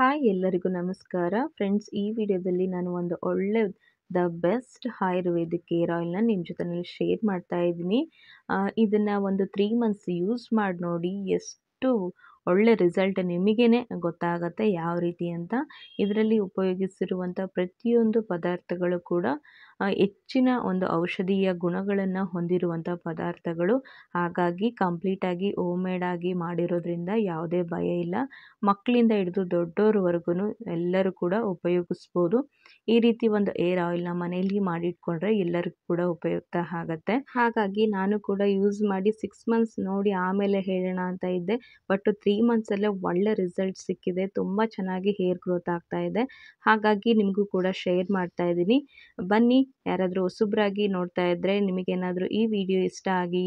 Hi ಎಲ್ಲರಿಗೂ ನಮಸ್ಕಾರ friends. ಈ ವಿಡಿಯೋದಲ್ಲಿ ನಾನು ಒಂದು ಒಳ್ಳೆ ದ ಬೆಸ್ಟ್ ಆಯುರ್ವೇದಿಕ್ ಹೇರ್ ಆಯಿಲ್ನ ನಿಮ್ಮ ಜೊತೆನಲ್ಲಿ ಶೇರ್ ಮಾಡ್ತಾ ಇದ್ದೀನಿ. ಇದನ್ನು ಒಂದು 3 ಮಂತ್ಸ್ ಯೂಸ್ ಮಾಡಿ ನೋಡಿ, ಎಷ್ಟು ಒಳ್ಳೆ ರಿಸಲ್ಟ್ ನಿಮಗೇನೆ ಗೊತ್ತಾಗುತ್ತೆ ಯಾವ ರೀತಿ ಅಂತ. ಇದರಲ್ಲಿ ಉಪಯೋಗಿಸಿರುವಂಥ ಪ್ರತಿಯೊಂದು ಪದಾರ್ಥಗಳು ಕೂಡ ಹೆಚ್ಚಿನ ಒಂದು ಔಷಧೀಯ ಗುಣಗಳನ್ನು ಹೊಂದಿರುವಂಥ ಪದಾರ್ಥಗಳು. ಹಾಗಾಗಿ ಕಂಪ್ಲೀಟಾಗಿ ಹೋಮ್ ಮೇಡ್ ಆಗಿ ಮಾಡಿರೋದ್ರಿಂದ ಯಾವುದೇ ಭಯ ಇಲ್ಲ. ಮಕ್ಕಳಿಂದ ಹಿಡಿದು ದೊಡ್ಡೋರ್ವರೆಗೂ ಎಲ್ಲರೂ ಕೂಡ ಉಪಯೋಗಿಸ್ಬೋದು. ಈ ರೀತಿ ಒಂದು ಏರ್ ಆಯಿಲ್ನ ಮನೆಯಲ್ಲಿ ಮಾಡಿಟ್ಕೊಂಡ್ರೆ ಎಲ್ಲರಿಗೂ ಕೂಡ ಉಪಯುಕ್ತ ಆಗುತ್ತೆ. ಹಾಗಾಗಿ ನಾನು ಕೂಡ ಯೂಸ್ ಮಾಡಿ 6 ಮಂತ್ಸ್ ನೋಡಿ ಆಮೇಲೆ ಹೇಳೋಣ ಅಂತ ಇದ್ದೆ. ಬಟ್ 3 ಮಂತ್ಸಲ್ಲೇ ಒಳ್ಳೆ ರಿಸಲ್ಟ್ ಸಿಕ್ಕಿದೆ. ತುಂಬ ಚೆನ್ನಾಗಿ ಹೇರ್ ಗ್ರೋತ್ ಆಗ್ತಾ ಇದೆ. ಹಾಗಾಗಿ ನಿಮಗೂ ಕೂಡ ಶೇರ್ ಮಾಡ್ತಾ ಇದ್ದೀನಿ. ಬನ್ನಿ, ಯಾರಾದರೂ ಹೊಸಬ್ರಾಗಿ ನೋಡ್ತಾ ಇದ್ದರೆ, ನಿಮಗೇನಾದರೂ ಈ ವಿಡಿಯೋ ಇಷ್ಟ ಆಗಿ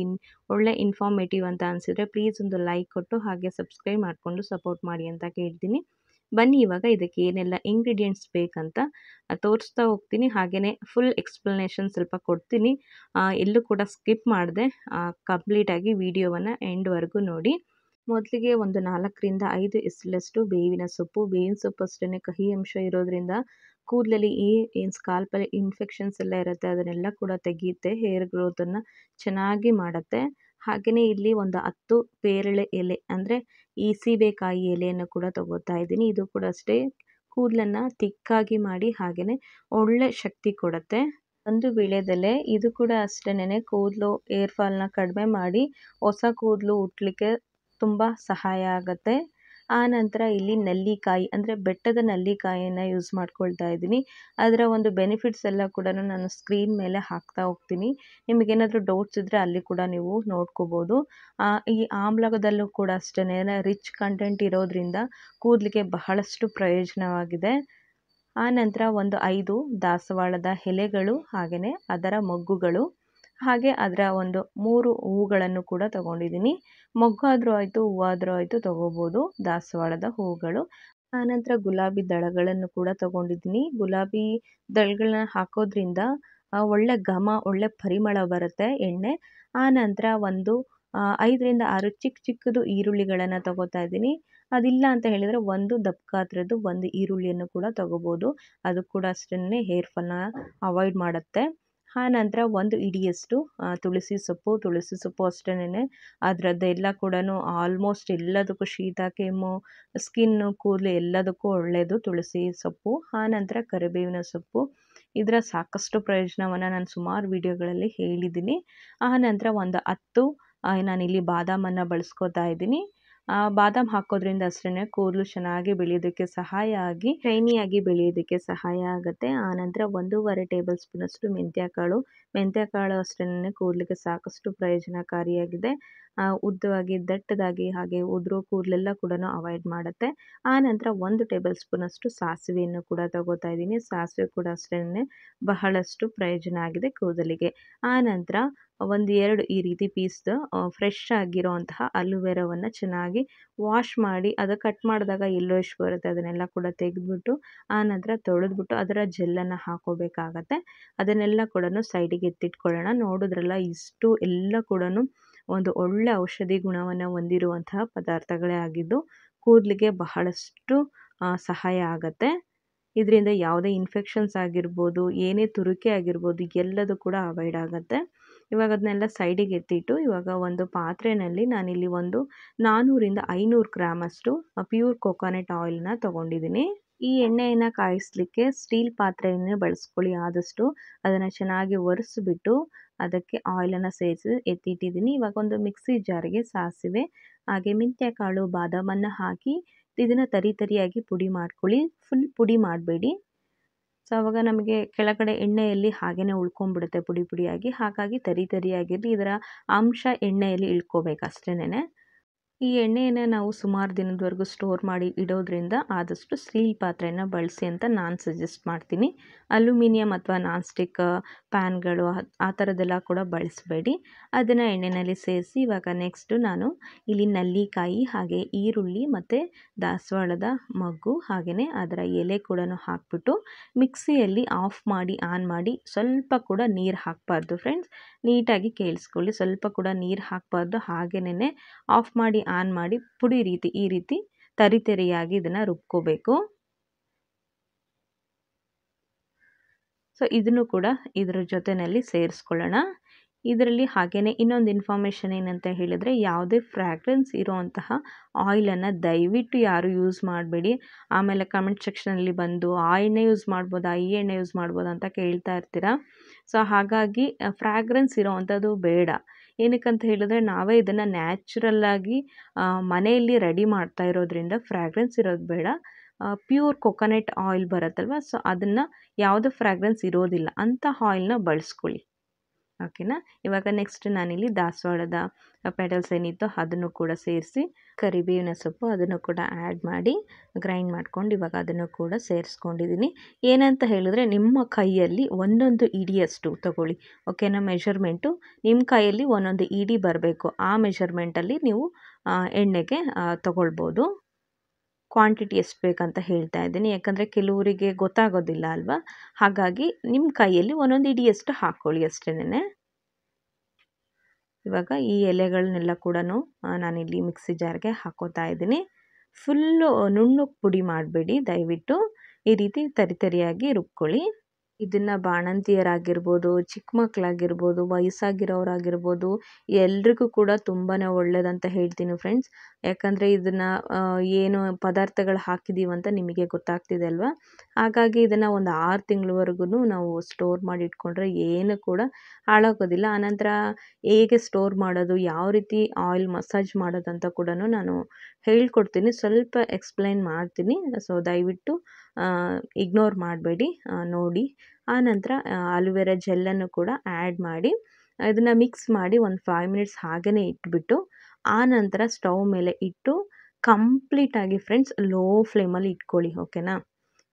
ಒಳ್ಳೆ ಇನ್ಫಾರ್ಮೇಟಿವ್ ಅಂತ ಅನಿಸಿದರೆ ಪ್ಲೀಸ್ ಒಂದು ಲೈಕ್ ಕೊಟ್ಟು ಹಾಗೆ ಸಬ್ಸ್ಕ್ರೈಬ್ ಮಾಡಿಕೊಂಡು ಸಪೋರ್ಟ್ ಮಾಡಿ ಅಂತ ಕೇಳ್ತೀನಿ. ಬನ್ನಿ, ಇವಾಗ ಇದಕ್ಕೆ ಏನೆಲ್ಲ ಇಂಗ್ರೀಡಿಯೆಂಟ್ಸ್ ಬೇಕಂತ ತೋರಿಸ್ತಾ ಹೋಗ್ತೀನಿ. ಹಾಗೆಯೇ ಫುಲ್ ಎಕ್ಸ್ಪ್ಲನೇಷನ್ ಸ್ವಲ್ಪ ಕೊಡ್ತೀನಿ. ಎಲ್ಲೂ ಕೂಡ ಸ್ಕಿಪ್ ಮಾಡದೆ ಕಂಪ್ಲೀಟಾಗಿ ವಿಡಿಯೋವನ್ನು ಎಂಡ್ವರೆಗೂ ನೋಡಿ. ಮೊದಲಿಗೆ ಒಂದು 4ರಿಂದ 5 ಎಸಳಷ್ಟು ಬೇವಿನ ಸೊಪ್ಪು. ಬೇವಿನ ಸೊಪ್ಪು ಅಷ್ಟೇ ಕಹಿ ಅಂಶ ಇರೋದ್ರಿಂದ ಕೂದಲಲ್ಲಿ ಏನು ಸ್ಕಾಲ್ಪಲ್ಲಿ ಇನ್ಫೆಕ್ಷನ್ಸ್ ಎಲ್ಲ ಇರುತ್ತೆ ಅದನ್ನೆಲ್ಲ ಕೂಡ ತೆಗೆಯುತ್ತೆ, ಹೇರ್ ಗ್ರೋತನ್ನು ಚೆನ್ನಾಗಿ ಮಾಡುತ್ತೆ. ಹಾಗೆಯೇ ಇಲ್ಲಿ ಒಂದು 10 ಪೇರಳೆ ಎಲೆ ಅಂದರೆ ಈ ಸೀಬೆಕಾಯಿ ಎಲೆಯನ್ನು ಕೂಡ ತಗೋತಾ ಇದ್ದೀನಿ. ಇದು ಕೂಡ ಅಷ್ಟೇ ಕೂದಲನ್ನು ತಿಕ್ಕಾಗಿ ಮಾಡಿ ಹಾಗೆಯೇ ಒಳ್ಳೆ ಶಕ್ತಿ ಕೊಡುತ್ತೆ. ಒಂದು ವೀಳ್ಯದೆಲೆ, ಇದು ಕೂಡ ಅಷ್ಟೇನೆ ಕೂದಲು ಏರ್ ಫಾಲ್ನ ಕಡಿಮೆ ಮಾಡಿ ಹೊಸ ಕೂದಲು ಹುಟ್ಟಲಿಕ್ಕೆ ತುಂಬ ಸಹಾಯ ಆಗುತ್ತೆ. ಆನಂತರ ಇಲ್ಲಿ ನೆಲ್ಲಿಕಾಯಿ ಅಂದರೆ ಬೆಟ್ಟದ ನೆಲ್ಲಿಕಾಯಿಯನ್ನು ಯೂಸ್ ಮಾಡ್ಕೊಳ್ತಾ ಇದ್ದೀನಿ. ಅದರ ಒಂದು ಬೆನಿಫಿಟ್ಸ್ ಎಲ್ಲ ಕೂಡ ನಾನು ಸ್ಕ್ರೀನ್ ಮೇಲೆ ಹಾಕ್ತಾ ಹೋಗ್ತೀನಿ. ನಿಮಗೇನಾದರೂ ಡೌಟ್ಸ್ ಇದ್ದರೆ ಅಲ್ಲಿ ಕೂಡ ನೀವು ನೋಡ್ಕೋಬೋದು. ಈ ಆಮ್ಲದಲ್ಲೂ ಕೂಡ ಅಷ್ಟೇ ರಿಚ್ ಕಂಟೆಂಟ್ ಇರೋದ್ರಿಂದ ಕೂದಲಿಗೆ ಬಹಳಷ್ಟು ಪ್ರಯೋಜನವಾಗಿದೆ. ಆನಂತರ ಒಂದು 5 ದಾಸವಾಳದ ಎಲೆಗಳು, ಹಾಗೆಯೇ ಅದರ ಮೊಗ್ಗುಗಳು, ಹಾಗೆ ಅದರ ಒಂದು 3 ಹೂಗಳನ್ನು ಕೂಡ ತಗೊಂಡಿದ್ದೀನಿ. ಮೊಗ್ಗಾದರೂ ಆಯಿತು, ಹೂವಾದರೂ ಆಯಿತು ತಗೋಬೋದು, ದಾಸವಾಳದ ಹೂಗಳು. ಆನಂತರ ಗುಲಾಬಿ ದಳಗಳನ್ನು ಕೂಡ ತಗೊಂಡಿದ್ದೀನಿ. ಗುಲಾಬಿ ದಳಗಳನ್ನ ಹಾಕೋದ್ರಿಂದ ಒಳ್ಳೆ ಘಮ, ಒಳ್ಳೆ ಪರಿಮಳ ಬರುತ್ತೆ ಎಣ್ಣೆ. ಆನಂತರ ಒಂದು 5ರಿಂದ 6 ಚಿಕ್ಕದು ಈರುಳ್ಳಿಗಳನ್ನು ತಗೋತಾ ಇದ್ದೀನಿ. ಅದಿಲ್ಲ ಅಂತ ಹೇಳಿದರೆ ಒಂದು ದಪ್ಪ ಗಾತ್ರದ್ದು ಒಂದು ಈರುಳ್ಳಿಯನ್ನು ಕೂಡ ತಗೋಬೋದು. ಅದು ಕೂಡ ಅಷ್ಟೇ ಹೇರ್ ಫಾಲ್ನ ಅವಾಯ್ಡ್ ಮಾಡುತ್ತೆ. ಆನಂತರ 1 ಹಿಡಿಯಷ್ಟು ತುಳಸಿ ಸೊಪ್ಪು ಅಷ್ಟೇ ಅದರದ್ದೆಲ್ಲ ಕೂಡ ಆಲ್ಮೋಸ್ಟ್ ಎಲ್ಲದಕ್ಕೂ ಶೀತ, ಕೆಮ್ಮು, ಸ್ಕಿನ್ನು, ಕೂದಲು ಎಲ್ಲದಕ್ಕೂ ಒಳ್ಳೆಯದು ತುಳಸಿ ಸೊಪ್ಪು. ಆನಂತರ ಕರಿಬೇವಿನ ಸೊಪ್ಪು, ಇದರ ಸಾಕಷ್ಟು ಪ್ರಯೋಜನವನ್ನು ನಾನು ಸುಮಾರು ವಿಡಿಯೋಗಳಲ್ಲಿ ಹೇಳಿದ್ದೀನಿ. ಆನಂತರ ಒಂದು 10 ನಾನಿಲ್ಲಿ ಬಾದಾಮನ್ನು ಬಳಸ್ಕೊತಾ ಇದ್ದೀನಿ. ಬಾದಾಮ್ ಹಾಕೋದ್ರಿಂದ ಅಷ್ಟೇ ಕೂದಲು ಚೆನ್ನಾಗಿ ಬೆಳೆಯೋದಕ್ಕೆ ಸಹಾಯ ಆಗಿ ಶೈನಿಯಾಗಿ ಬೆಳೆಯೋದಕ್ಕೆ ಸಹಾಯ ಆಗುತ್ತೆ. ಆನಂತರ 1.5 ಟೇಬಲ್ ಸ್ಪೂನಷ್ಟು ಮೆಂತ್ಯಕಾಳು ಅಷ್ಟೇ ಕೂದಲಿಗೆ ಸಾಕಷ್ಟು ಪ್ರಯೋಜನಕಾರಿಯಾಗಿದೆ. ಉದ್ದವಾಗಿ, ದಟ್ಟದಾಗಿ ಹಾಗೆ ಉದುರೋ ಕೂದಲೆಲ್ಲ ಕೂಡ ಅವಾಯ್ಡ್ ಮಾಡುತ್ತೆ. ಆನಂತರ 1 ಟೇಬಲ್ ಸ್ಪೂನಷ್ಟು ಸಾಸಿವೆಯನ್ನು ಕೂಡ ತಗೋತಾ ಇದ್ದೀನಿ. ಸಾಸಿವೆ ಕೂಡ ಅಷ್ಟೇ ಬಹಳಷ್ಟು ಪ್ರಯೋಜನ ಆಗಿದೆ ಕೂದಲಿಗೆ. ಆನಂತರ 1-2 ಈ ರೀತಿ ಪೀಸ್ದು ಫ್ರೆಶ್ ಆಗಿರೋಂತಹ ಅಲೋವೆರಾವನ್ನು ಚೆನ್ನಾಗಿ ವಾಶ್ ಮಾಡಿ, ಅದು ಕಟ್ ಮಾಡಿದಾಗ ಯೆಲ್ಲೋಯಿಶ್ ಬರುತ್ತೆ, ಅದನ್ನೆಲ್ಲ ಕೂಡ ತೆಗೆದ್ಬಿಟ್ಟು ಆನಂತರ ತೊಳೆದ್ಬಿಟ್ಟು ಅದರ ಜೆಲ್ಲನ್ನು ಹಾಕೋಬೇಕಾಗತ್ತೆ. ಅದನ್ನೆಲ್ಲ ಕೂಡ ಸೈಡಿಗೆ ಎತ್ತಿಟ್ಕೊಳ್ಳೋಣ. ನೋಡಿದ್ರಲ್ಲ, ಇಷ್ಟು ಎಲ್ಲ ಕೂಡ ಒಂದು ಒಳ್ಳೆ ಔಷಧಿ ಗುಣವನ್ನು ಹೊಂದಿರುವಂತಹ ಪದಾರ್ಥಗಳೇ ಆಗಿದ್ದು ಕೂದಲಿಗೆ ಬಹಳಷ್ಟು ಸಹಾಯ ಆಗುತ್ತೆ. ಇದರಿಂದ ಯಾವುದೇ ಇನ್ಫೆಕ್ಷನ್ಸ್ ಆಗಿರ್ಬೋದು, ಏನೇ ತುರಿಕೆ ಆಗಿರ್ಬೋದು, ಎಲ್ಲದೂ ಕೂಡ ಅವಾಯ್ಡ್ ಆಗುತ್ತೆ. ಇವಾಗ ಅದನ್ನೆಲ್ಲ ಸೈಡಿಗೆ ಎತ್ತಿಟ್ಟು ಇವಾಗ ಒಂದು ಪಾತ್ರೆಯಲ್ಲಿ ನಾನಿಲ್ಲಿ ಒಂದು 400ರಿಂದ 500 ಗ್ರಾಮಷ್ಟು ಪ್ಯೂರ್ ಕೊಕೊನಟ್ ಆಯಿಲ್ನ ತೊಗೊಂಡಿದ್ದೀನಿ. ಈ ಎಣ್ಣೆಯನ್ನು ಕಾಯಿಸಲಿಕ್ಕೆ ಸ್ಟೀಲ್ ಪಾತ್ರೆಯನ್ನೇ ಬಳಸ್ಕೊಳ್ಳಿ ಆದಷ್ಟು. ಅದನ್ನು ಚೆನ್ನಾಗಿ ಒರೆಸ್ಬಿಟ್ಟು ಅದಕ್ಕೆ ಆಯಿಲನ್ನು ಸೇರಿಸಿ ಎತ್ತಿಟ್ಟಿದ್ದೀನಿ. ಇವಾಗ ಒಂದು ಮಿಕ್ಸಿ ಜಾರಿಗೆ ಸಾಸಿವೆ ಹಾಗೆ ಮೆಂತ್ಯಕಾಳು, ಬಾದಾಮನ್ನು ಹಾಕಿ ಇದನ್ನು ತರಿಯಾಗಿ ಪುಡಿ ಮಾಡ್ಕೊಳ್ಳಿ. ಫುಲ್ ಪುಡಿ ಮಾಡಬೇಡಿ. ಸೊ ಆವಾಗ ನಮಗೆ ಕೆಳಗಡೆ ಎಣ್ಣೆಯಲ್ಲಿ ಹಾಗೆಯೇ ಉಳ್ಕೊಂಡ್ಬಿಡುತ್ತೆ ಪುಡಿಯಾಗಿ. ಹಾಗಾಗಿ ತರಿಯಾಗಿರಲಿ, ಇದರ ಅಂಶ ಎಣ್ಣೆಯಲ್ಲಿ ಇಳ್ಕೋಬೇಕು ಅಷ್ಟೇನೆ. ಈ ಎಣ್ಣೆಯನ್ನು ನಾವು ಸುಮಾರು ದಿನದವರೆಗೂ ಸ್ಟೋರ್ ಮಾಡಿ ಇಡೋದ್ರಿಂದ ಆದಷ್ಟು ಸ್ಟೀಲ್ ಪಾತ್ರೆಯನ್ನು ಬಳಸಿ ಅಂತ ನಾನು ಸಜೆಸ್ಟ್ ಮಾಡ್ತೀನಿ. ಅಲ್ಯೂಮಿನಿಯಂ ಅಥವಾ ನಾನ್ ಸ್ಟಿಕ್ ಪ್ಯಾನ್ಗಳು ಆ ಥರದ್ದೆಲ್ಲ ಕೂಡ ಬಳಸಬೇಡಿ. ಅದನ್ನು ಎಣ್ಣೆಯಲ್ಲಿ ಸೇರಿಸಿ ಇವಾಗ ನೆಕ್ಸ್ಟು ನಾನು ಇಲ್ಲಿ ನೆಲ್ಲಿಕಾಯಿ ಹಾಗೆ ಈರುಳ್ಳಿ ಮತ್ತು ದಾಸವಾಳದ ಮೊಗ್ಗು ಹಾಗೆಯೇ ಅದರ ಎಲೆ ಕೂಡ ಹಾಕ್ಬಿಟ್ಟು ಮಿಕ್ಸಿಯಲ್ಲಿ ಆನ್ ಮಾಡಿ ಸ್ವಲ್ಪ ಕೂಡ ನೀರು ಹಾಕಬಾರ್ದು ಫ್ರೆಂಡ್ಸ್. ನೀಟಾಗಿ ಕೇಳಿಸ್ಕೊಳ್ಳಿ, ಸ್ವಲ್ಪ ಕೂಡ ನೀರು ಹಾಕಬಾರ್ದು. ಹಾಗೆಯೇ ಆಫ್ ಮಾಡಿ ಆನ್ ಮಾಡಿ ಈ ರೀತಿ ತರಿತರಿಯಾಗಿ ಇದನ್ನು ರುಬ್ಕೋಬೇಕು. ಸೊ ಇದನ್ನು ಕೂಡ ಇದರ ಜೊತೆಯಲ್ಲಿ ಸೇರಿಸ್ಕೊಳ್ಳೋಣ. ಇದರಲ್ಲಿ ಹಾಗೆಯೇ ಇನ್ನೊಂದು ಇನ್ಫಾರ್ಮೇಷನ್ ಏನಂತ ಹೇಳಿದರೆ, ಯಾವುದೇ ಫ್ರ್ಯಾಗ್ರೆನ್ಸ್ ಇರೋವಂತಹ ಆಯಿಲನ್ನು ದಯವಿಟ್ಟು ಯಾರು ಯೂಸ್ ಮಾಡಬೇಡಿ. ಆಮೇಲೆ ಕಮೆಂಟ್ ಸೆಕ್ಷನಲ್ಲಿ ಬಂದು ಆ ಎಣ್ಣೆ ಯೂಸ್ ಮಾಡ್ಬೋದಾ, ಈ ಎಣ್ಣೆ ಯೂಸ್ ಮಾಡ್ಬೋದಾ ಅಂತ ಕೇಳ್ತಾ ಇರ್ತೀರ. ಸೊ ಹಾಗಾಗಿ ಫ್ರ್ಯಾಗ್ರೆನ್ಸ್ ಇರೋವಂಥದ್ದು ಬೇಡ. ಏನಕ್ಕಂತ ಹೇಳಿದ್ರೆ ನಾವೇ ಇದನ್ನು ನ್ಯಾಚುರಲ್ಲಾಗಿ ಮನೆಯಲ್ಲಿ ರೆಡಿ ಮಾಡ್ತಾ ಇರೋದ್ರಿಂದ ಫ್ರ್ಯಾಗ್ರೆನ್ಸ್ ಇರೋದು ಬೇಡ. ಪ್ಯೂರ್ ಕೊಕೊನೆಟ್ ಆಯಿಲ್ ಬರುತ್ತಲ್ವ, ಸೊ ಅದನ್ನು ಯಾವುದೇ ಫ್ರ್ಯಾಗ್ರೆನ್ಸ್ ಇರೋದಿಲ್ಲ ಅಂಥ ಆಯಿಲ್ನ ಬಳಸ್ಕೊಳ್ಳಿ. ಓಕೆನಾ. ಇವಾಗ ನೆಕ್ಸ್ಟ್ ನಾನಿಲ್ಲಿ ದಾಸವಾಳದ ಪೆಟಲ್ಸ್ ಏನಿತ್ತು ಅದನ್ನು ಕೂಡ ಸೇರಿಸಿ, ಕರಿಬೇವಿನ ಸೊಪ್ಪು ಅದನ್ನು ಕೂಡ ಆ್ಯಡ್ ಮಾಡಿ ಗ್ರೈಂಡ್ ಮಾಡ್ಕೊಂಡು ಇವಾಗ ಅದನ್ನು ಕೂಡ ಸೇರಿಸ್ಕೊಂಡಿದ್ದೀನಿ. ಏನಂತ ಹೇಳಿದ್ರೆ ನಿಮ್ಮ ಕೈಯಲ್ಲಿ ಒಂದೊಂದು ಇಡಿಯಷ್ಟು ತಗೊಳ್ಳಿ. ಓಕೆನಾ. ಮೆಷರ್ಮೆಂಟು ನಿಮ್ಮ ಕೈಯಲ್ಲಿ ಒಂದೊಂದು ಇಡಿ ಬರಬೇಕು. ಆ ಮೆಷರ್ಮೆಂಟಲ್ಲಿ ನೀವು ಎಣ್ಣೆಗೆ ತಗೊಳ್ಬೋದು. ಕ್ವಾಂಟಿಟಿ ಎಷ್ಟು ಬೇಕಂತ ಹೇಳ್ತಾ ಇದ್ದೀನಿ, ಯಾಕಂದರೆ ಕೆಲವರಿಗೆ ಗೊತ್ತಾಗೋದಿಲ್ಲ ಅಲ್ವಾ. ಹಾಗಾಗಿ ನಿಮ್ಮ ಕೈಯಲ್ಲಿ ಒಂದೊಂದು ಇಡಿಯಷ್ಟು ಹಾಕ್ಕೊಳ್ಳಿ ಅಷ್ಟೇನೆ. ಇವಾಗ ಈ ಎಲೆಗಳನ್ನೆಲ್ಲ ಕೂಡ ನಾನಿಲ್ಲಿ ಮಿಕ್ಸಿ ಜಾರ್ಗೆ ಹಾಕೋತಾ ಇದ್ದೀನಿ. ಫುಲ್ಲು ನುಣ್ಣಗೆ ಪುಡಿ ಮಾಡಬೇಡಿ ದಯವಿಟ್ಟು, ಈ ರೀತಿ ತರಿತರಿಯಾಗಿ ರುಬ್ಕೊಳ್ಳಿ. ಇದನ್ನು ಬಾಣಂತಿಯರಾಗಿರ್ಬೋದು, ಚಿಕ್ಕ ಮಕ್ಕಳಾಗಿರ್ಬೋದು, ವಯಸ್ಸಾಗಿರೋರಾಗಿರ್ಬೋದು, ಎಲ್ರಿಗೂ ಕೂಡ ತುಂಬಾ ಒಳ್ಳೆಯದಂತ ಹೇಳ್ತೀನಿ ಫ್ರೆಂಡ್ಸ್. ಯಾಕಂದರೆ ಇದನ್ನು ಏನು ಪದಾರ್ಥಗಳು ಹಾಕಿದ್ದೀವಂತ ನಿಮಗೆ ಗೊತ್ತಾಗ್ತಿದೆ ಅಲ್ವಾ. ಹಾಗಾಗಿ ಇದನ್ನು ಒಂದು 6 ತಿಂಗಳವರೆಗೂ ನಾವು ಸ್ಟೋರ್ ಮಾಡಿ ಇಟ್ಕೊಂಡ್ರೆ ಏನು ಕೂಡ ಹಾಳಾಗೋದಿಲ್ಲ. ಆನಂತರ ಹೇಗೆ ಸ್ಟೋರ್ ಮಾಡೋದು, ಯಾವ ರೀತಿ ಆಯಿಲ್ ಮಸಾಜ್ ಮಾಡೋದಂತ ಕೂಡ ನಾನು ಹೇಳ್ಕೊಡ್ತೀನಿ. ಸ್ವಲ್ಪ ಎಕ್ಸ್ಪ್ಲೈನ್ ಮಾಡ್ತೀನಿ. ಸೊ ದಯವಿಟ್ಟು ಇಗ್ನೋರ್ ಮಾಡಬೇಡಿ, ನೋಡಿ. ಆನಂತರ ಅಲೋವೆರಾ ಜೆಲ್ಲನ್ನು ಕೂಡ ಆ್ಯಡ್ ಮಾಡಿ ಇದನ್ನು ಮಿಕ್ಸ್ ಮಾಡಿ ಒಂದು 5 ಮಿನಿಟ್ಸ್ ಹಾಗೇ ಇಟ್ಬಿಟ್ಟು, ಆನಂತರ ಸ್ಟವ್ ಮೇಲೆ ಇಟ್ಟು ಕಂಪ್ಲೀಟಾಗಿ ಫ್ರೆಂಡ್ಸ್ ಲೋ ಫ್ಲೇಮಲ್ಲಿ ಇಟ್ಕೊಳ್ಳಿ. ಓಕೆನಾ.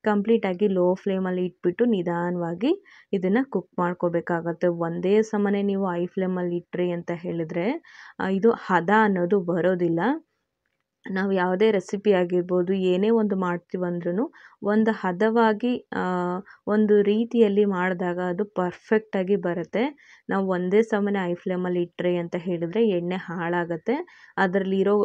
ಕಂಪ್ಲೀಟಾಗಿ ಲೋ ಫ್ಲೇಮಲ್ಲಿ ಇಟ್ಬಿಟ್ಟು ನಿಧಾನವಾಗಿ ಇದನ್ನು ಕುಕ್ ಮಾಡ್ಕೋಬೇಕಾಗತ್ತೆ. ಒಂದೇ ಸಮನೆ ನೀವು ಹೈ ಫ್ಲೇಮಲ್ಲಿ ಇಟ್ರಿ ಅಂತ ಹೇಳಿದ್ರೆ ಇದು ಹದ ಅನ್ನೋದು ಬರೋದಿಲ್ಲ. ನಾವು ಯಾವುದೇ ರೆಸಿಪಿ ಆಗಿರ್ಬೋದು, ಏನೇ ಒಂದು ಮಾಡ್ತೀವಂದ್ರೂ ಒಂದು ಹದವಾಗಿ ಒಂದು ರೀತಿಯಲ್ಲಿ ಮಾಡಿದಾಗ ಅದು ಪರ್ಫೆಕ್ಟಾಗಿ ಬರುತ್ತೆ. ನಾವು ಒಂದೇ ಸಮನೆ ಹೈ ಫ್ಲೇಮಲ್ಲಿ ಇಟ್ಟರೆ ಅಂತ ಹೇಳಿದರೆ ಎಣ್ಣೆ ಹಾಳಾಗುತ್ತೆ, ಅದರಲ್ಲಿರೋ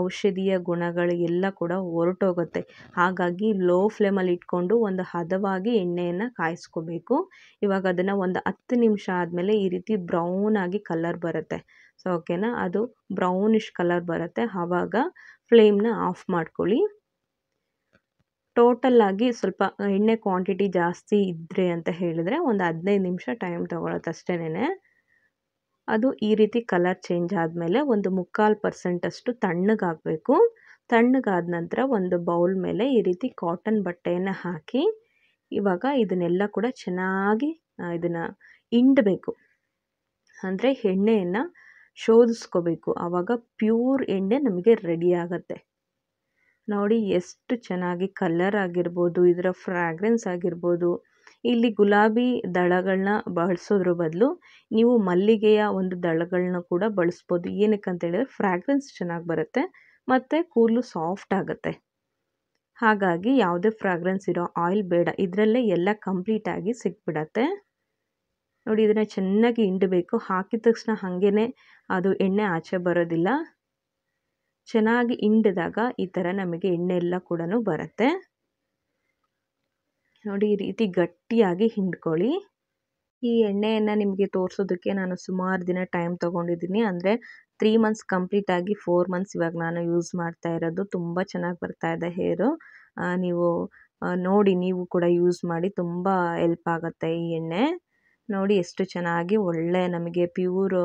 ಔಷಧೀಯ ಗುಣಗಳು ಎಲ್ಲ ಕೂಡ ಹೊರಟೋಗುತ್ತೆ. ಹಾಗಾಗಿ ಲೋ ಫ್ಲೇಮಲ್ಲಿ ಇಟ್ಕೊಂಡು ಒಂದು ಹದವಾಗಿ ಎಣ್ಣೆಯನ್ನು ಕಾಯಿಸ್ಕೋಬೇಕು. ಇವಾಗ ಅದನ್ನು ಒಂದು 10 ನಿಮಿಷ ಆದಮೇಲೆ ಈ ರೀತಿ ಬ್ರೌನ್ ಆಗಿ ಕಲರ್ ಬರುತ್ತೆ. ಸೊ ಓಕೆನಾ. ಅದು ಬ್ರೌನಿಷ್ ಕಲರ್ ಬರುತ್ತೆ, ಆವಾಗ ಫ್ಲೇಮ್ನ ಆಫ್ ಮಾಡ್ಕೊಳ್ಳಿ. ಟೋಟಲ್ಲಾಗಿ ಸ್ವಲ್ಪ ಎಣ್ಣೆ ಕ್ವಾಂಟಿಟಿ ಜಾಸ್ತಿ ಇದ್ದರೆ ಅಂತ ಹೇಳಿದರೆ ಒಂದು 15 ನಿಮಿಷ ಟೈಮ್ ತೊಗೊಳುತ್ತೆ ಅಷ್ಟೇನೆ. ಅದು ಈ ರೀತಿ ಕಲರ್ ಚೇಂಜ್ ಆದಮೇಲೆ ಒಂದು 3/4% ತಣ್ಣಗಾಗಬೇಕು. ತಣ್ಣಗಾದ ನಂತರ ಒಂದು ಬೌಲ್ ಮೇಲೆ ಈ ರೀತಿ ಕಾಟನ್ ಬಟ್ಟೆಯನ್ನು ಹಾಕಿ ಇವಾಗ ಇದನ್ನೆಲ್ಲ ಕೂಡ ಚೆನ್ನಾಗಿ ಇದನ್ನು ಹಿಂಡಬೇಕು. ಅಂದರೆ ಎಣ್ಣೆಯನ್ನು ಶೋಧಿಸ್ಕೋಬೇಕು. ಆವಾಗ ಪ್ಯೂರ್ ಎಣ್ಣೆ ನಮಗೆ ರೆಡಿ ಆಗುತ್ತೆ. ನೋಡಿ ಎಷ್ಟು ಚೆನ್ನಾಗಿ ಕಲರ್ ಆಗಿರ್ಬೋದು, ಇದರ ಫ್ರ್ಯಾಗ್ರೆನ್ಸ್ ಆಗಿರ್ಬೋದು. ಇಲ್ಲಿ ಗುಲಾಬಿ ದಳಗಳನ್ನ ಬಳಸೋದ್ರ ಬದಲು ನೀವು ಮಲ್ಲಿಗೆಯ ಒಂದು ದಳಗಳನ್ನ ಕೂಡ ಬಳಸ್ಬೋದು. ಏನಕ್ಕೆ ಅಂತ ಹೇಳಿದ್ರೆ ಫ್ರ್ಯಾಗ್ರೆನ್ಸ್ ಚೆನ್ನಾಗಿ ಬರುತ್ತೆ ಮತ್ತು ಕೂದಲು ಸಾಫ್ಟ್ ಆಗುತ್ತೆ. ಹಾಗಾಗಿ ಯಾವುದೇ ಫ್ರ್ಯಾಗ್ರೆನ್ಸ್ ಇರೋ ಆಯಿಲ್ ಬೇಡ, ಇದರಲ್ಲೇ ಎಲ್ಲ ಕಂಪ್ಲೀಟಾಗಿ ಸಿಕ್ಬಿಡತ್ತೆ. ನೋಡಿ ಇದನ್ನು ಚೆನ್ನಾಗಿ ಹಿಂಡಬೇಕು. ಹಾಕಿದ ತಕ್ಷಣ ಹಾಗೇ ಅದು ಎಣ್ಣೆ ಆಚೆ ಬರೋದಿಲ್ಲ. ಚೆನ್ನಾಗಿ ಹಿಂಡಿದಾಗ ಈ ಥರ ನಮಗೆ ಎಣ್ಣೆ ಎಲ್ಲ ಕೂಡ ಬರುತ್ತೆ. ನೋಡಿ ಈ ರೀತಿ ಗಟ್ಟಿಯಾಗಿ ಹಿಂಡ್ಕೊಳ್ಳಿ. ಈ ಎಣ್ಣೆಯನ್ನು ನಿಮಗೆ ತೋರಿಸೋದಕ್ಕೆ ನಾನು ಸುಮಾರು ದಿನ ಟೈಮ್ ತೊಗೊಂಡಿದ್ದೀನಿ. ಅಂದರೆ 3 ಮಂತ್ಸ್ ಕಂಪ್ಲೀಟಾಗಿ 4 ಮಂತ್ಸ್ ಇವಾಗ ನಾನು ಯೂಸ್ ಮಾಡ್ತಾ ಇರೋದು. ತುಂಬ ಚೆನ್ನಾಗಿ ಬರ್ತಾ ಇದೆ ಹೇರು. ನೀವು ನೋಡಿ, ನೀವು ಕೂಡ ಯೂಸ್ ಮಾಡಿ, ತುಂಬ ಹೆಲ್ಪ್ ಆಗುತ್ತೆ ಈ ಎಣ್ಣೆ. ನೋಡಿ ಎಷ್ಟು ಚೆನ್ನಾಗಿ ಒಳ್ಳೆ ನಮಗೆ ಪ್ಯೂರ್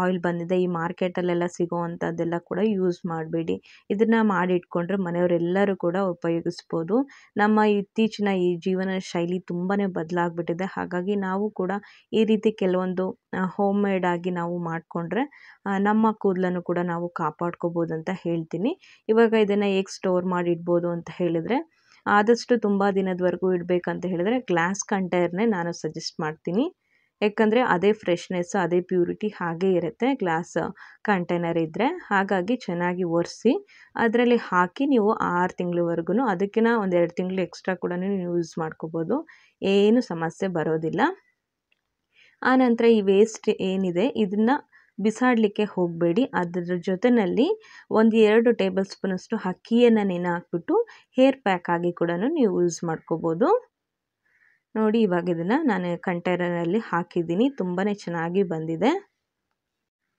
ಆಯಿಲ್ ಬಂದಿದೆ. ಈ ಮಾರ್ಕೆಟಲ್ಲೆಲ್ಲ ಸಿಗೋವಂಥದ್ದೆಲ್ಲ ಕೂಡ ಯೂಸ್ ಮಾಡಬೇಡಿ. ಇದನ್ನು ಮಾಡಿ ಇಟ್ಕೊಂಡ್ರೆ ಮನೆಯವರೆಲ್ಲರೂ ಕೂಡ ಉಪಯೋಗಿಸ್ಬೋದು. ನಮ್ಮ ಇತ್ತೀಚಿನ ಈ ಜೀವನ ಶೈಲಿ ತುಂಬಾ ಬದಲಾಗ್ಬಿಟ್ಟಿದೆ. ಹಾಗಾಗಿ ನಾವು ಕೂಡ ಈ ರೀತಿ ಕೆಲವೊಂದು ಹೋಮ್ ಮೇಡ್ ಆಗಿ ನಾವು ಮಾಡಿಕೊಂಡ್ರೆ ನಮ್ಮ ಕೂದಲನ್ನು ಕೂಡ ನಾವು ಕಾಪಾಡ್ಕೋಬೋದು ಅಂತ ಹೇಳ್ತೀನಿ. ಇವಾಗ ಇದನ್ನು ಹೇಗೆ ಸ್ಟೋರ್ ಮಾಡಿ ಇಡ್ಬೋದು ಅಂತ ಹೇಳಿದರೆ, ಆದಷ್ಟು ತುಂಬ ದಿನದವರೆಗೂ ಇಡಬೇಕಂತ ಹೇಳಿದರೆ ಗ್ಲಾಸ್ ಕಂಟೈನರ್ನೇ ನಾನು ಸಜೆಸ್ಟ್ ಮಾಡ್ತೀನಿ. ಯಾಕಂದರೆ ಅದೇ ಫ್ರೆಶ್ನೆಸ್, ಅದೇ ಪ್ಯೂರಿಟಿ ಹಾಗೇ ಇರುತ್ತೆ ಗ್ಲಾಸ್ ಕಂಟೈನರ್ ಇದ್ದರೆ. ಹಾಗಾಗಿ ಚೆನ್ನಾಗಿ ಒರೆಸಿ ಅದರಲ್ಲಿ ಹಾಕಿ ನೀವು 6 ತಿಂಗಳವರೆಗೂ, ಅದಕ್ಕಿಂತ ಒಂದು 2 ತಿಂಗಳು ಎಕ್ಸ್ಟ್ರಾ ಕೂಡ ನೀವು ಯೂಸ್ ಮಾಡ್ಕೋಬೋದು. ಏನು ಸಮಸ್ಯೆ ಬರೋದಿಲ್ಲ. ಆನಂತರ ಈ ವೇಸ್ಟ್ ಏನಿದೆ ಇದನ್ನು ಬಿಸಾಡಲಿಕ್ಕೆ ಹೋಗಬೇಡಿ. ಅದರ ಜೊತೆಯಲ್ಲಿ 1-2 ಟೇಬಲ್ ಸ್ಪೂನಷ್ಟು ಅಕ್ಕಿಯನ್ನು ನೆನೆ ಹಾಕ್ಬಿಟ್ಟು ಹೇರ್ ಪ್ಯಾಕ್ ಆಗಿ ಕೂಡ ನೀವು ಯೂಸ್ ಮಾಡ್ಕೋಬೋದು. ನೋಡಿ, ಇವಾಗ ಇದನ್ನು ನಾನು ಕಂಟೈನರಲ್ಲಿ ಹಾಕಿದ್ದೀನಿ. ತುಂಬಾ ಚೆನ್ನಾಗಿ ಬಂದಿದೆ.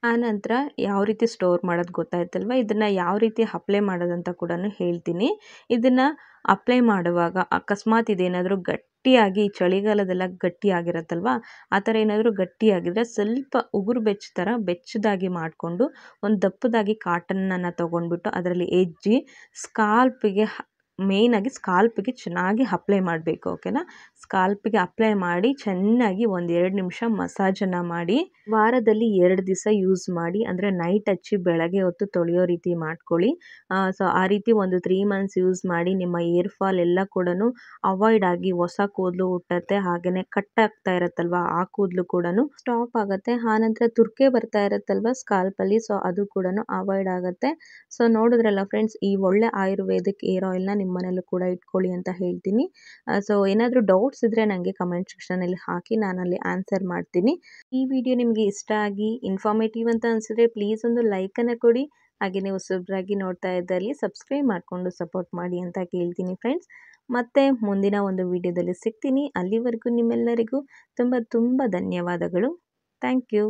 ಆನಂತರ ಯಾವ ರೀತಿ ಸ್ಟೋರ್ ಮಾಡೋದು ಗೊತ್ತಾಯ್ತಲ್ವ. ಇದನ್ನು ಯಾವ ರೀತಿ ಅಪ್ಲೈ ಮಾಡೋದಂತ ಕೂಡ ಹೇಳ್ತೀನಿ. ಇದನ್ನು ಅಪ್ಲೈ ಮಾಡುವಾಗ ಅಕಸ್ಮಾತ್ ಇದೇನಾದರೂ ಗಟ್ಟಿಯಾಗಿ, ಚಳಿಗಾಲದೆಲ್ಲ ಗಟ್ಟಿಯಾಗಿರುತ್ತಲ್ವ, ಆ ಥರ ಏನಾದರೂ ಗಟ್ಟಿಯಾಗಿದ್ದರೆ ಸ್ವಲ್ಪ ಉಗುರು ಬೆಚ್ಚ ಥರ ಬೆಚ್ಚದಾಗಿ ಮಾಡಿಕೊಂಡು ಒಂದು ದಪ್ಪದಾಗಿ ಕಾಟನನ್ನು ತೊಗೊಂಡ್ಬಿಟ್ಟು ಅದರಲ್ಲಿ ಎಜ್ಜಿ ಸ್ಕಾಲ್ಪಿಗೆ ಮೇಯ್ನಾಗಿ ಸ್ಕಾಲ್ಪಿಗೆ ಚೆನ್ನಾಗಿ ಅಪ್ಲೈ ಮಾಡಬೇಕು. ಓಕೆನಾ. ಸ್ಕಾಲ್ಪಿಗೆ ಅಪ್ಲೈ ಮಾಡಿ ಚೆನ್ನಾಗಿ 1-2 ನಿಮಿಷ ಮಸಾಜನ್ನು ಮಾಡಿ ವಾರದಲ್ಲಿ 2 ದಿವಸ ಯೂಸ್ ಮಾಡಿ. ಅಂದರೆ ನೈಟ್ ಹಚ್ಚಿ ಬೆಳಗ್ಗೆ ಹೊತ್ತು ತೊಳೆಯೋ ರೀತಿ ಮಾಡ್ಕೊಳ್ಳಿ. ಸೊ ಆ ರೀತಿ ಒಂದು 3 ಮಂತ್ಸ್ ಯೂಸ್ ಮಾಡಿ. ನಿಮ್ಮ ಏರ್ ಫಾಲ್ ಎಲ್ಲ ಕೂಡ ಅವಾಯ್ಡ್ ಆಗಿ ಹೊಸ ಕೂದಲು ಹುಟ್ಟುತ್ತೆ. ಹಾಗೆಯೇ ಕಟ್ ಆಗ್ತಾ ಇರುತ್ತಲ್ವ, ಆ ಕೂದಲು ಕೂಡ ಸ್ಟಾಪ್ ಆಗುತ್ತೆ. ಆನಂತರ ತುರ್ಕೆ ಬರ್ತಾ ಇರುತ್ತಲ್ವ ಸ್ಕಾಲ್ಪಲ್ಲಿ, ಸೊ ಅದು ಕೂಡ ಅವಾಯ್ಡ್ ಆಗುತ್ತೆ. ಸೊ ನೋಡಿದ್ರಲ್ಲ ಫ್ರೆಂಡ್ಸ್, ಈ ಒಳ್ಳೆ ಆಯುರ್ವೇದಿಕ್ ಏರ್ ಆಯಿಲ್ನ ನಿಮ್ಮ ಮನೇಲೂ ಕೂಡ ಇಟ್ಕೊಳ್ಳಿ ಅಂತ ಹೇಳ್ತೀನಿ. ಸೊ ಏನಾದರೂ ಡೌಟ್ಸ್ ಇದ್ದರೆ ನನಗೆ ಕಮೆಂಟ್ ಸೆಕ್ಷನಲ್ಲಿ ಹಾಕಿ, ನಾನಲ್ಲಿ ಆನ್ಸರ್ ಮಾಡ್ತೀನಿ. ಈ ವಿಡಿಯೋ ನಿಮಗೆ ಇಷ್ಟ ಆಗಿ ಇನ್ಫಾರ್ಮೇಟಿವ್ ಅಂತ ಅನಿಸಿದ್ರೆ ಪ್ಲೀಸ್ ಒಂದು ಲೈಕನ್ನು ಕೊಡಿ. ಹಾಗೆಯೇ ಹೊಸಬ್ರಾಗಿ ನೋಡ್ತಾ ಇದ್ದಲ್ಲಿ ಸಬ್ಸ್ಕ್ರೈಬ್ ಮಾಡಿಕೊಂಡು ಸಪೋರ್ಟ್ ಮಾಡಿ ಅಂತ ಕೇಳ್ತೀನಿ ಫ್ರೆಂಡ್ಸ್. ಮತ್ತೆ ಮುಂದಿನ ಒಂದು ವಿಡಿಯೋದಲ್ಲಿ ಸಿಗ್ತೀನಿ. ಅಲ್ಲಿವರೆಗೂ ನಿಮ್ಮೆಲ್ಲರಿಗೂ ತುಂಬ ಧನ್ಯವಾದಗಳು. Thank you.